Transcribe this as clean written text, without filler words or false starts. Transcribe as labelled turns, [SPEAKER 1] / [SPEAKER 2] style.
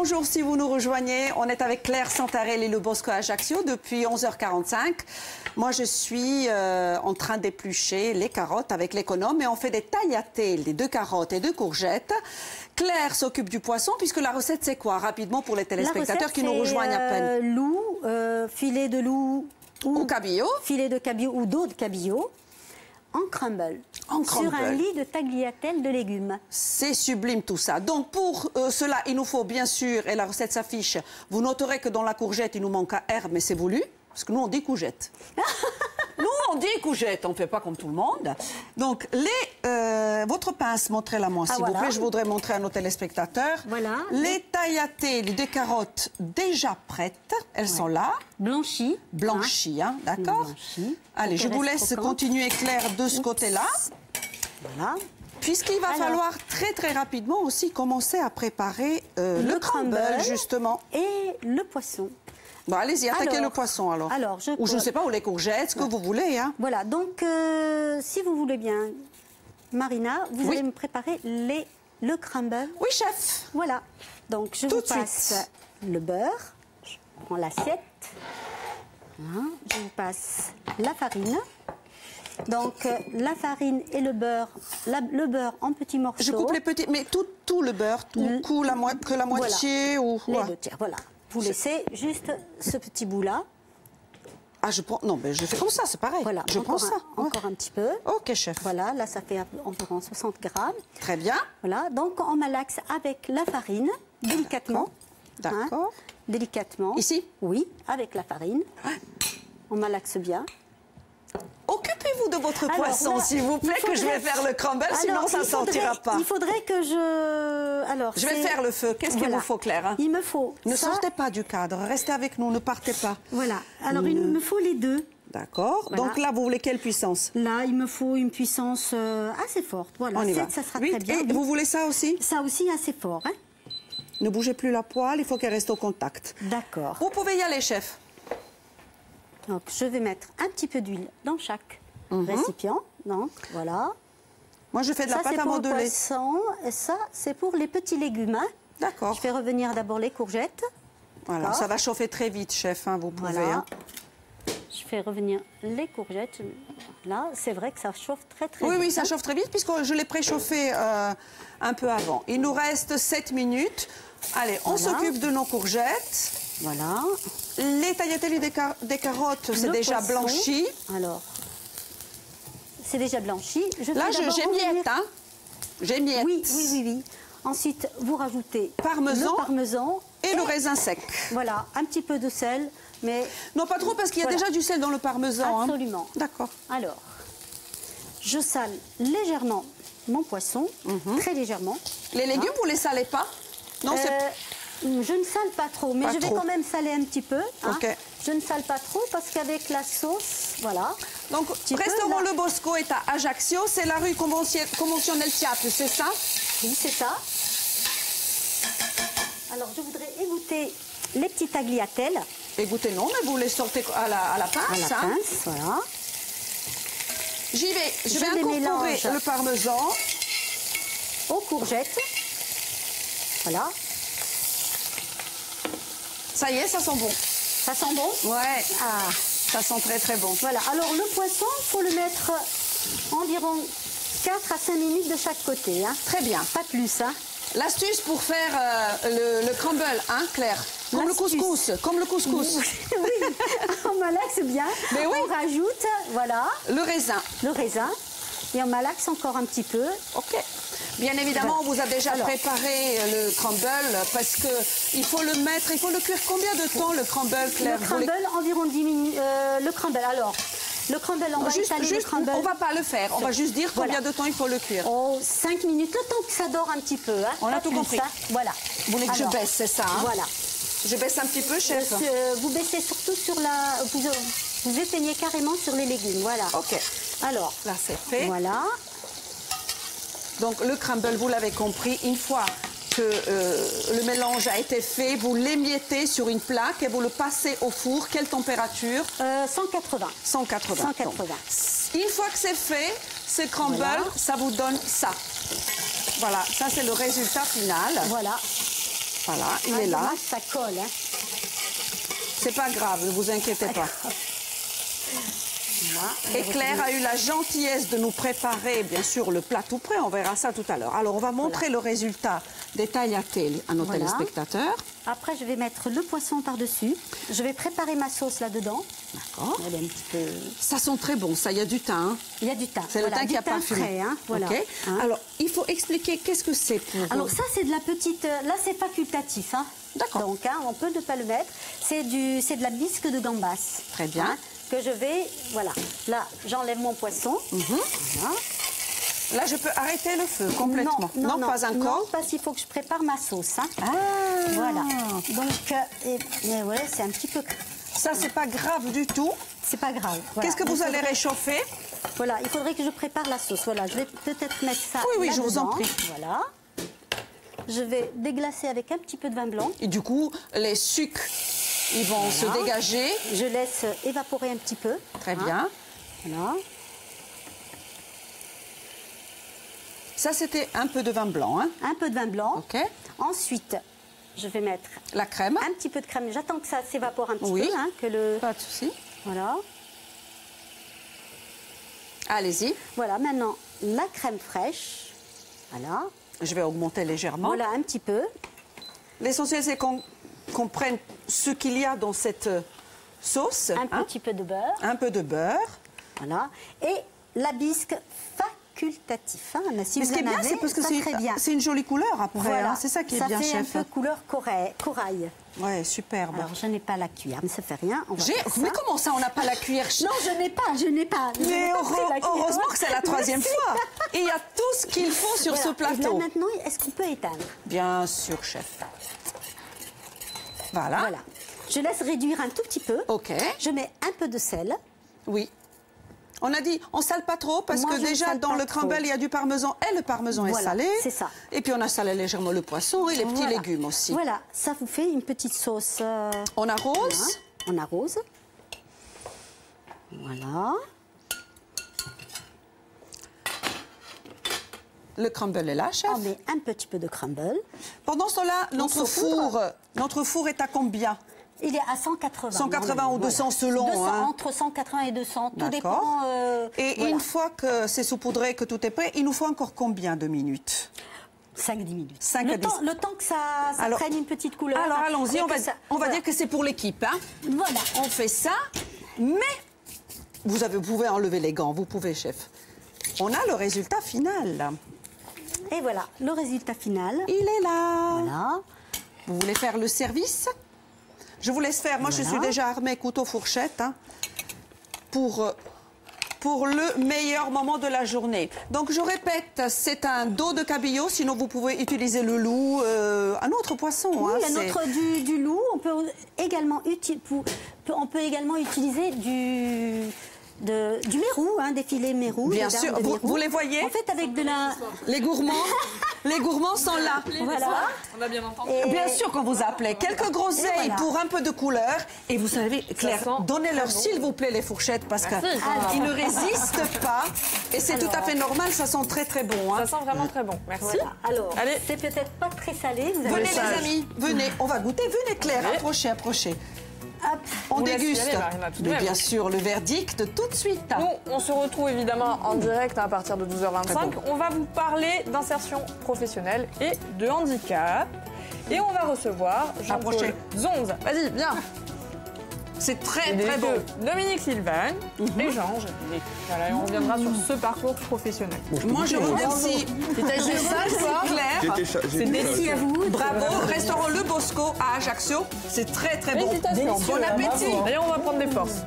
[SPEAKER 1] bonjour si vous nous rejoignez. On est avec Claire Santarelli et Le Bosco Ajaccio depuis 11h45. Moi, je suis en train d'éplucher les carottes avec l'économe et on fait des tagliatelles, des 2 carottes et 2 courgettes. Claire s'occupe du poisson puisque la recette, c'est quoi? Rapidement pour les téléspectateurs qui nous rejoignent à peine.
[SPEAKER 2] Loup, filet de loup
[SPEAKER 1] ou cabillaud.
[SPEAKER 2] Filet de cabillaud ou d'eau de cabillaud. En crumble, sur un lit de tagliatelle de légumes.
[SPEAKER 1] C'est sublime tout ça. Donc pour cela, il nous faut bien sûr, et la recette s'affiche, vous noterez que dans la courgette, il nous manque un R, mais c'est voulu, parce que nous on dit courgette. Nous on dit courgette, on ne fait pas comme tout le monde. Donc votre pince, montrez-la moi s'il vous plaît, je voudrais montrer à nos téléspectateurs.
[SPEAKER 2] Voilà.
[SPEAKER 1] Les tagliatelles des carottes déjà prêtes, elles sont là.
[SPEAKER 2] Blanchies.
[SPEAKER 1] Blanchies, hein, d'accord. Allez, je vous laisse continuer Claire de ce côté-là.
[SPEAKER 2] Voilà.
[SPEAKER 1] Puisqu'il va falloir très rapidement aussi commencer à préparer le crumble, justement.
[SPEAKER 2] Et le poisson.
[SPEAKER 1] Bon, allez-y, attaquez le poisson alors. Ou je ne sais pas, ou les courgettes, ce que vous voulez. Hein.
[SPEAKER 2] Voilà, donc si vous voulez bien, Marina, vous allez me préparer le crumble.
[SPEAKER 1] Oui, chef.
[SPEAKER 2] Voilà, donc je vous passe le beurre, je prends l'assiette, hein, je vous passe la farine. Donc la farine et le beurre en petits morceaux.
[SPEAKER 1] Je coupe les petits, mais tout le beurre, que la moitié ou...
[SPEAKER 2] Les 2 tiers, voilà. Vous laissez juste ce petit bout-là.
[SPEAKER 1] Ah, je prends... Non, mais je fais comme ça, c'est pareil.
[SPEAKER 2] Voilà,
[SPEAKER 1] je prends ça.
[SPEAKER 2] Encore un petit peu.
[SPEAKER 1] Ok, chef.
[SPEAKER 2] Voilà, là, ça fait environ 60 grammes.
[SPEAKER 1] Très bien.
[SPEAKER 2] Voilà, donc on malaxe avec la farine, délicatement.
[SPEAKER 1] D'accord.
[SPEAKER 2] Hein, délicatement.
[SPEAKER 1] Ici?
[SPEAKER 2] Oui, avec la farine. On malaxe bien.
[SPEAKER 1] Occupez-vous de votre poisson, s'il vous plaît, que je vais faire le crumble, sinon ça ne sortira pas.
[SPEAKER 2] Il faudrait que je... Alors,
[SPEAKER 1] je vais faire le feu. Qu'est-ce qu'il vous faut, Claire?
[SPEAKER 2] Il me faut
[SPEAKER 1] Ne sortez pas du cadre, restez avec nous, ne partez pas.
[SPEAKER 2] Voilà, alors il me faut les 2.
[SPEAKER 1] D'accord. Voilà. Donc là, vous voulez quelle puissance?
[SPEAKER 2] Là, il me faut une puissance assez forte. Voilà, 7, ça sera très bien.
[SPEAKER 1] Et vous voulez ça aussi?
[SPEAKER 2] Ça aussi, assez fort. Hein?
[SPEAKER 1] Ne bougez plus la poêle, il faut qu'elle reste au contact.
[SPEAKER 2] D'accord.
[SPEAKER 1] Vous pouvez y aller, chef.
[SPEAKER 2] Donc, je vais mettre un petit peu d'huile dans chaque récipient. Donc, voilà.
[SPEAKER 1] Moi, je fais de la pâte à modeler.
[SPEAKER 2] Poisson, et ça, c'est pour les petits légumes. Hein.
[SPEAKER 1] D'accord.
[SPEAKER 2] Je fais revenir d'abord les courgettes.
[SPEAKER 1] Voilà, ça va chauffer très vite, chef, hein, vous pouvez. Voilà. Hein.
[SPEAKER 2] Je fais revenir les courgettes. Là, c'est vrai que ça chauffe très vite.
[SPEAKER 1] Oui, ça chauffe très vite, puisque je l'ai préchauffé un peu avant. Il nous reste 7 minutes. Allez, on s'occupe de nos courgettes.
[SPEAKER 2] Voilà.
[SPEAKER 1] Les tagliatelles des carottes, c'est déjà blanchi.
[SPEAKER 2] Alors, c'est déjà blanchi.
[SPEAKER 1] Là, j'émiette, hein. J'émiette.
[SPEAKER 2] Oui. Ensuite, vous rajoutez le parmesan
[SPEAKER 1] et le raisin sec.
[SPEAKER 2] Voilà, un petit peu de sel, mais...
[SPEAKER 1] Non, pas trop, parce qu'il y a déjà du sel dans le parmesan.
[SPEAKER 2] Absolument.
[SPEAKER 1] Hein. D'accord.
[SPEAKER 2] Alors, je sale légèrement mon poisson, très légèrement.
[SPEAKER 1] Les légumes, vous ne les salez pas? Non,
[SPEAKER 2] je ne sale pas trop, mais je vais quand même saler un petit peu. Hein. Je ne sale pas trop parce qu'avec la sauce, voilà.
[SPEAKER 1] Donc, restaurant Le Bosco est à Ajaccio, c'est la rue conventionnelle Siaple, c'est ça?
[SPEAKER 2] Oui, c'est ça. Alors, je voudrais égoutter les petits tagliatelles.
[SPEAKER 1] Égoutter non, mais vous les sortez à la pince.
[SPEAKER 2] À la pince, voilà.
[SPEAKER 1] J'y vais, je vais incorporer le parmesan
[SPEAKER 2] aux courgettes. Voilà.
[SPEAKER 1] Ça y est, ça sent bon.
[SPEAKER 2] Ça sent bon?
[SPEAKER 1] Ouais. Ah, ça sent très bon.
[SPEAKER 2] Voilà. Alors le poisson, il faut le mettre environ 4 à 5 minutes de chaque côté. Hein.
[SPEAKER 1] Très bien.
[SPEAKER 2] Pas plus. Hein.
[SPEAKER 1] L'astuce pour faire le crumble, hein, Claire? Comme le couscous. Comme le couscous.
[SPEAKER 2] Oui. On malaxe bien.
[SPEAKER 1] Mais oui.
[SPEAKER 2] On rajoute, voilà.
[SPEAKER 1] Le raisin.
[SPEAKER 2] Le raisin. Et on malaxe encore un petit peu.
[SPEAKER 1] Ok. Bien évidemment, on vous a déjà préparé le crumble parce qu'il faut le mettre, il faut le cuire combien de temps le crumble, Claire?
[SPEAKER 2] Le crumble, environ 10 minutes. Le crumble, alors, le crumble, on va étaler le crumble.
[SPEAKER 1] On va pas le faire, on va juste dire combien de temps il faut le cuire.
[SPEAKER 2] Oh, 5 minutes, le temps que ça dort un petit peu. Hein.
[SPEAKER 1] On a tout compris.
[SPEAKER 2] Ça. Voilà.
[SPEAKER 1] Vous voulez que je baisse, c'est ça? Hein?
[SPEAKER 2] Voilà.
[SPEAKER 1] Je baisse un petit peu, chef?
[SPEAKER 2] Vous baissez surtout sur la... Vous éteignez carrément sur les légumes, voilà.
[SPEAKER 1] Ok.
[SPEAKER 2] Alors,
[SPEAKER 1] là, c'est fait.
[SPEAKER 2] Voilà.
[SPEAKER 1] Donc, le crumble, vous l'avez compris, une fois que le mélange a été fait, vous l'émiettez sur une plaque et vous le passez au four. Quelle température?
[SPEAKER 2] 180.
[SPEAKER 1] 180.
[SPEAKER 2] 180.
[SPEAKER 1] Une fois que c'est fait, ce crumble, ça vous donne ça. Voilà, ça c'est le résultat final.
[SPEAKER 2] Voilà.
[SPEAKER 1] Voilà, il est là.
[SPEAKER 2] Dommage, ça colle. Hein.
[SPEAKER 1] C'est pas grave, ne vous inquiétez pas.
[SPEAKER 2] Voilà.
[SPEAKER 1] Et Claire a eu la gentillesse de nous préparer, bien sûr, le plat tout prêt. On verra ça tout à l'heure. Alors, on va montrer le résultat des tagliatelles à nos téléspectateurs.
[SPEAKER 2] Après, je vais mettre le poisson par-dessus. Je vais préparer ma sauce là-dedans.
[SPEAKER 1] D'accord.
[SPEAKER 2] Elle est un petit peu...
[SPEAKER 1] Ça sent très bon, ça, il y a du thym. Hein.
[SPEAKER 2] Il y a du thym.
[SPEAKER 1] C'est le thym qui a parfumé.
[SPEAKER 2] Frais, hein. Voilà.
[SPEAKER 1] Okay.
[SPEAKER 2] Hein.
[SPEAKER 1] Alors, il faut expliquer qu'est-ce que c'est pour...
[SPEAKER 2] Alors, ça, c'est de la petite... Là, c'est facultatif. Hein.
[SPEAKER 1] D'accord.
[SPEAKER 2] Donc, hein, on peut ne pas le mettre. C'est de la bisque de gambas.
[SPEAKER 1] Très bien.
[SPEAKER 2] Hein, que je vais... Voilà. Là, j'enlève mon poisson. Voilà.
[SPEAKER 1] Là, je peux arrêter le feu complètement.
[SPEAKER 2] Non,
[SPEAKER 1] pas encore.
[SPEAKER 2] Non, parce qu'il faut que je prépare ma sauce. Hein.
[SPEAKER 1] Ah.
[SPEAKER 2] Voilà. Donc, mais ouais, c'est un petit peu...
[SPEAKER 1] Ça, c'est pas grave du tout.
[SPEAKER 2] C'est pas grave. Voilà.
[SPEAKER 1] Qu'est-ce que vous allez réchauffer?
[SPEAKER 2] Voilà, il faudrait que je prépare la sauce. Voilà, je vais peut-être mettre ça.
[SPEAKER 1] Oui, je vous en prie.
[SPEAKER 2] Voilà. Je vais déglacer avec un petit peu de vin blanc.
[SPEAKER 1] Et du coup, les sucres, ils vont se dégager.
[SPEAKER 2] Je laisse évaporer un petit peu.
[SPEAKER 1] Très bien.
[SPEAKER 2] Voilà.
[SPEAKER 1] Ça, c'était un peu de vin blanc. Hein.
[SPEAKER 2] Un peu de vin blanc.
[SPEAKER 1] OK.
[SPEAKER 2] Ensuite, je vais mettre
[SPEAKER 1] la crème.
[SPEAKER 2] Un petit peu de crème. J'attends que ça s'évapore un petit
[SPEAKER 1] peu.
[SPEAKER 2] Hein, que le...
[SPEAKER 1] Pas de souci.
[SPEAKER 2] Voilà.
[SPEAKER 1] Allez-y.
[SPEAKER 2] Voilà, maintenant, la crème fraîche. Voilà.
[SPEAKER 1] Je vais augmenter légèrement.
[SPEAKER 2] Voilà, un petit peu.
[SPEAKER 1] L'essentiel, c'est qu'on prenne ce qu'il y a dans cette sauce.
[SPEAKER 2] Un petit peu de beurre.
[SPEAKER 1] Un peu de beurre.
[SPEAKER 2] Voilà. Et la bisque facultatif. Hein. Mais si
[SPEAKER 1] mais
[SPEAKER 2] vous
[SPEAKER 1] ce qui est bien, c'est parce que c'est une jolie couleur après.
[SPEAKER 2] Voilà.
[SPEAKER 1] Hein. C'est ça qui est bien,
[SPEAKER 2] chef. Ça fait un peu couleur corail.
[SPEAKER 1] Ouais, superbe.
[SPEAKER 2] Alors, je n'ai pas la cuillère, mais ça fait rien. On va
[SPEAKER 1] mais comment ça, on n'a pas la cuillère?
[SPEAKER 2] Non, je n'ai pas.
[SPEAKER 1] Mais heureusement que c'est la troisième fois. Et il y a tout ce qu'il faut sur ce plateau.
[SPEAKER 2] Et là, maintenant, est-ce qu'on peut éteindre?
[SPEAKER 1] Bien sûr, chef. Voilà.
[SPEAKER 2] Voilà. Je laisse réduire un tout petit peu.
[SPEAKER 1] OK.
[SPEAKER 2] Je mets un peu de sel.
[SPEAKER 1] Oui. On a dit, on sale pas trop parce que déjà dans le crumble, il y a du parmesan et le parmesan est salé.
[SPEAKER 2] C'est ça.
[SPEAKER 1] Et puis on a salé légèrement le poisson et les petits légumes aussi.
[SPEAKER 2] Voilà, ça vous fait une petite sauce.
[SPEAKER 1] On arrose.
[SPEAKER 2] Voilà. On arrose. Voilà.
[SPEAKER 1] Le crumble est là, chef.
[SPEAKER 2] On met un petit peu de crumble.
[SPEAKER 1] Pendant cela, notre four est à combien?
[SPEAKER 2] Il est à 180.
[SPEAKER 1] 180 ou 200 selon.
[SPEAKER 2] 200,
[SPEAKER 1] hein.
[SPEAKER 2] Entre 180 et 200, tout dépend.
[SPEAKER 1] Et une fois que c'est saupoudré, que tout est prêt, il nous faut encore combien de minutes?
[SPEAKER 2] 5-10 minutes.
[SPEAKER 1] 5 à 10.
[SPEAKER 2] Le temps que ça prenne une petite couleur.
[SPEAKER 1] Alors allons-y, on va dire que c'est pour l'équipe. Hein.
[SPEAKER 2] Voilà.
[SPEAKER 1] On fait ça, mais vous pouvez enlever les gants, vous pouvez, chef. On a le résultat final.
[SPEAKER 2] Et voilà, le résultat final.
[SPEAKER 1] Il est là.
[SPEAKER 2] Voilà.
[SPEAKER 1] Vous voulez faire le service? Je vous laisse faire. Moi, je suis déjà armée couteau fourchette hein, pour le meilleur moment de la journée. Donc, je répète, c'est un dos de cabillaud. Sinon, vous pouvez utiliser le loup, un autre poisson.
[SPEAKER 2] Oui,
[SPEAKER 1] hein,
[SPEAKER 2] un autre du loup. On peut également utiliser du mérou, hein, des filets mérou.
[SPEAKER 1] Bien sûr, vous les voyez?
[SPEAKER 2] En fait, avec de la...
[SPEAKER 1] Les gourmands sont là.
[SPEAKER 2] Voilà.
[SPEAKER 3] On a bien entendu.
[SPEAKER 1] Bien sûr qu'on vous appelait. Quelques groseilles pour un peu de couleur. Et vous savez, Claire, donnez-leur s'il vous plaît les fourchettes parce qu'ils ne résistent pas. Et c'est tout à fait normal, ça sent très très bon. Hein.
[SPEAKER 3] Ça sent vraiment très bon. Merci.
[SPEAKER 2] Voilà. Alors, c'est peut-être pas très salé.
[SPEAKER 1] Venez les amis, venez. On va goûter. Venez Claire, approchez.
[SPEAKER 2] Hop.
[SPEAKER 1] On déguste.
[SPEAKER 3] Mais
[SPEAKER 1] bien sûr, le verdict tout de suite.
[SPEAKER 3] Nous, on se retrouve évidemment en direct à partir de 12h25. On va vous parler d'insertion professionnelle et de handicap. Et on va recevoir Jean-Paul Zonz. Vas-y, viens.
[SPEAKER 1] C'est très très bon.
[SPEAKER 3] Dominique Sylvain et Jean. Voilà, et on reviendra sur ce parcours professionnel.
[SPEAKER 1] Moi, je vous remercie.
[SPEAKER 3] C'est ça,
[SPEAKER 1] Claire.
[SPEAKER 2] C'est merci à vous.
[SPEAKER 1] Bravo. Restaurant Le Bosco à Ajaccio. C'est très très bon.
[SPEAKER 3] Félicitations.
[SPEAKER 1] Bon appétit.
[SPEAKER 3] D'ailleurs, on va prendre des forces.